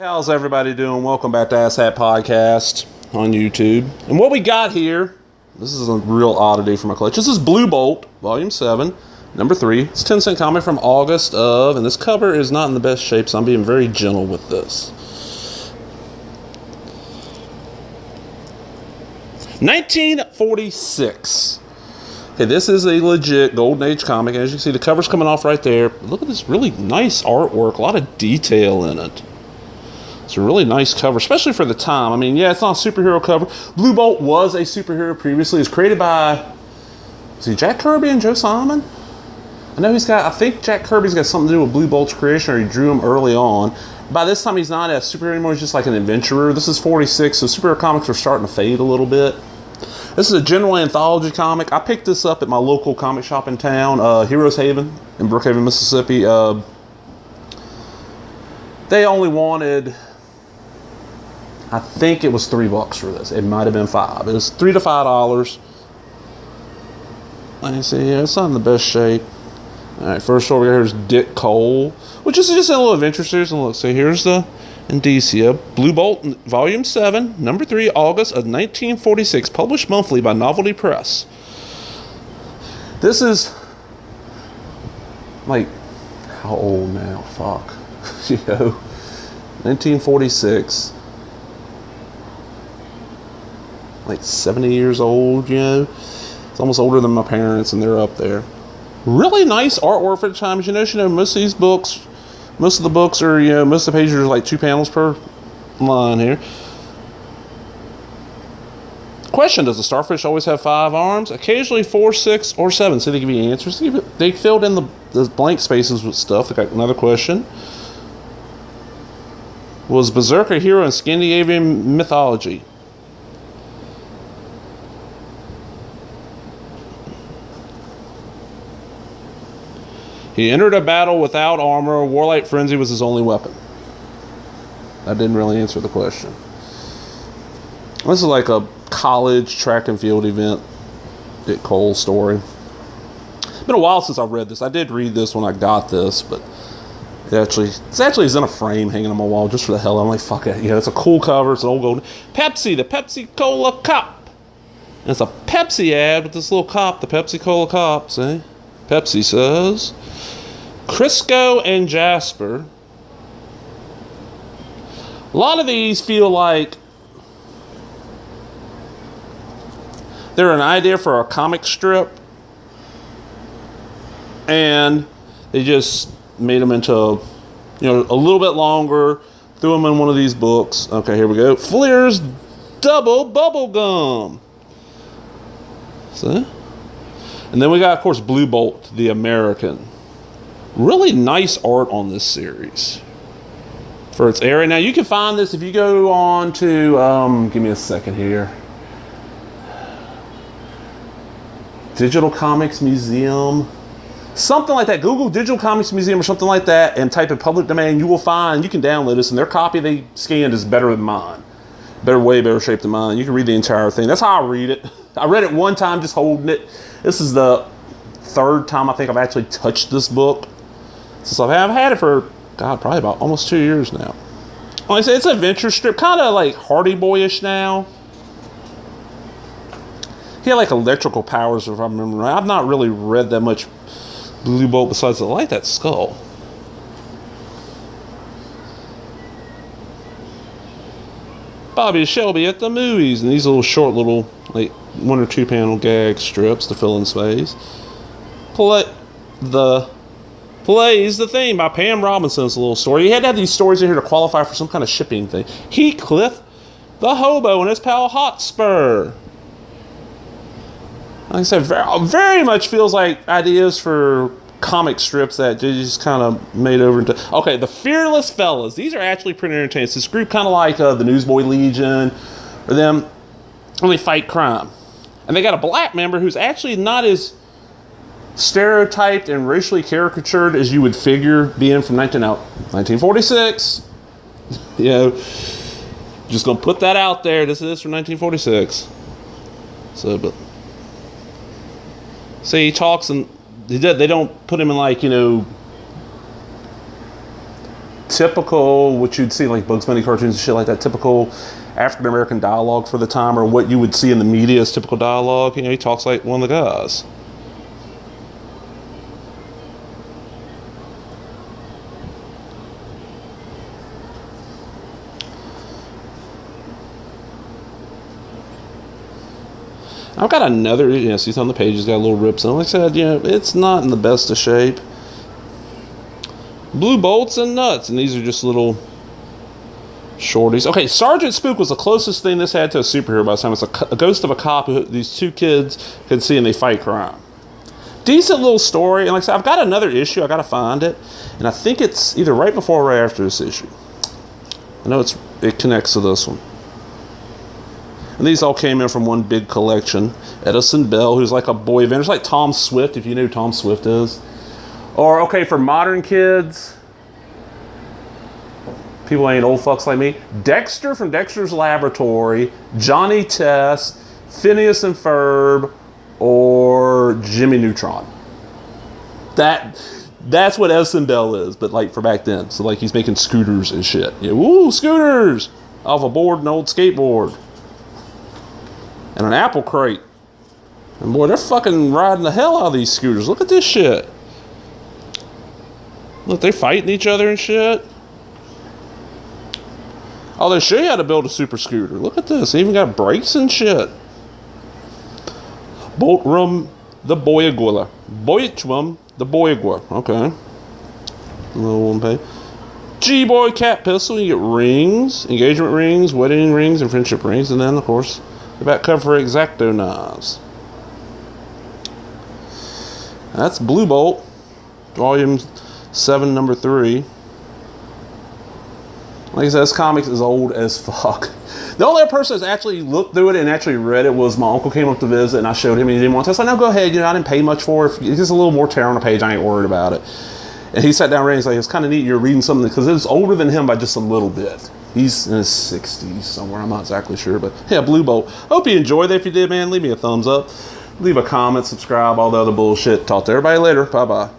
How's everybody doing? Welcome back to Asshat Podcast on YouTube. And what we got here, this is a real oddity for my collection. This is Blue Bolt, Volume 7, Number 3. It's a 10-cent comic from August of, and this cover is not in the best shape, so I'm being very gentle with this. 1946. Okay, this is a legit Golden Age comic. As you can see, the cover's coming off right there. Look at this really nice artwork. A lot of detail in it. It's a really nice cover, especially for the time. I mean, yeah, it's not a superhero cover. Blue Bolt was a superhero previously. It was created by, is he Jack Kirby and Joe Simon? I know I think Jack Kirby's got something to do with Blue Bolt's creation, or he drew him early on. By this time, he's not a superhero anymore. He's just like an adventurer. This is 46, so superhero comics are starting to fade a little bit. This is a general anthology comic. I picked this up at my local comic shop in town, Heroes Haven in Brookhaven, Mississippi. They only wanted, I think it was $3 for this. It might have been $5. It was $3 to $5. Let me see. Yeah, it's not in the best shape. All right, first over here is Dick Cole, which is just a little adventure series. And look, so here's the indicia. Blue Bolt, Volume 7, Number 3, August of 1946, published monthly by Novelty Press. This is like, how old now? Fuck. 1946. Like 70 years old, It's almost older than my parents, and they're up there. Really nice artwork for the times. Most of these books, most of the books are, most of the pages are like 2 panels per line here. Question, does the starfish always have 5 arms? Occasionally 4, 6, or 7. So they give you answers. They filled in the blank spaces with stuff. They got another question. Was Berserk a hero in Scandinavian mythology? He entered a battle without armor. Warlike frenzy was his only weapon. That didn't really answer the question. This is like a college track and field event. Dick Cole story. It's been a while since I've read this. I did read this when I got this, but it's actually in a frame hanging on my wall just for the hell. I'm like, fuck it. It's a cool cover. It's an old golden Pepsi, the Pepsi Cola Cop. And it's a Pepsi ad with this little cop, the Pepsi Cola Cop. See? Pepsi says, Crisco and Jasper. A lot of these feel like they're an idea for a comic strip, and they just made them into, a little bit longer, threw them in one of these books. Okay, here we go. Fleer's Double Bubble Gum. See? And then we got, of course, Blue Bolt, the American. Really nice art on this series for its area. Now, you can find this if you go on to, give me a second here, Digital Comics Museum, something like that. Google Digital Comics Museum or something like that and type in public domain. You will find, you can download this, and their copy they scanned is better than mine. Way better shape than mine. You can read the entire thing. That's how I read it. I read it one time just holding it. This is the 3rd time I think I've actually touched this book. Since I've had it for, probably about almost 2 years now. Like I say, it's an adventure strip, kind of like Hardy Boyish now. He had like electrical powers, if I remember right. I've not really read that much Blue Bolt besides I like that skull. Bobby Shelby at the movies, and these short little like 1 or 2 panel gag strips to fill in space. Plays the Theme by Pam Robinson's little story. You had to have these stories in here to qualify for some kind of shipping thing. Heathcliff the Hobo and his pal Hotspur. Like I said, very much feels like ideas for comic strips that they just kind of made over into. Okay, the Fearless Fellars. These are actually pretty entertaining. It's this group kind of like the Newsboy Legion or them, and they fight crime. And they got a black member who's actually not as stereotyped and racially caricatured as you would figure being from 1946. Just gonna put that out there. This is from 1946. So, but see, he talks and they don't put him in like typical, what you'd see like Bugs Bunny cartoons and shit like that, typical African American dialogue for the time, or what you would see in the media as typical dialogue. You know, he talks like one of the guys. I've got another, you know, see on the page, it's got little rips, and like I said, you know, it's not in the best of shape. Blue bolts and nuts, and these are just little shorties. Okay, Sergeant Spook was the closest thing this had to a superhero by the time. It's a ghost of a cop who these two kids can see and they fight crime. Decent little story, and like I said, I've got another issue, I gotta find it, and I think it's either right before or right after this issue. I know it connects to this one. And these all came in from one big collection. Edison Bell, who's like a boy Avenger. It's like Tom Swift, if you know who Tom Swift is. Or, okay, for modern kids, people ain't old fucks like me, Dexter from Dexter's Laboratory, Johnny Test, Phineas and Ferb, or Jimmy Neutron. That's what Edison Bell is, but like for back then. So like he's making scooters and shit. Yeah, woo, scooters! Off a board, an old skateboard. And an apple crate. And boy, they're fucking riding the hell out of these scooters. Look at this shit. Look, they're fighting each other and shit. Oh, they show you how to build a super scooter. Look at this. They even got brakes and shit. Boatrum the Boyagula. Boychwum the Boyagua. Okay. A little one pay. G-Boy cat pistol. You get rings, engagement rings, wedding rings, and friendship rings. And then, of course, the back cover for X-Acto knives. That's Blue Bolt. Volume 7, number 3. Like I said, this comic is old as fuck. The only other person that's actually looked through it and actually read it was my uncle. Came up to visit, and I showed him, and he didn't want to. I said, no, go ahead. You know, I didn't pay much for it. It's just a little more tear on the page. I ain't worried about it. And he sat down and read it. He's like, it's kind of neat you're reading something, because it's older than him by just a little bit. He's in his 60s somewhere. I'm not exactly sure. But yeah, Blue Bolt. Hope you enjoyed it. If you did, man, leave me a thumbs up. Leave a comment, subscribe, all the other bullshit. Talk to everybody later. Bye-bye.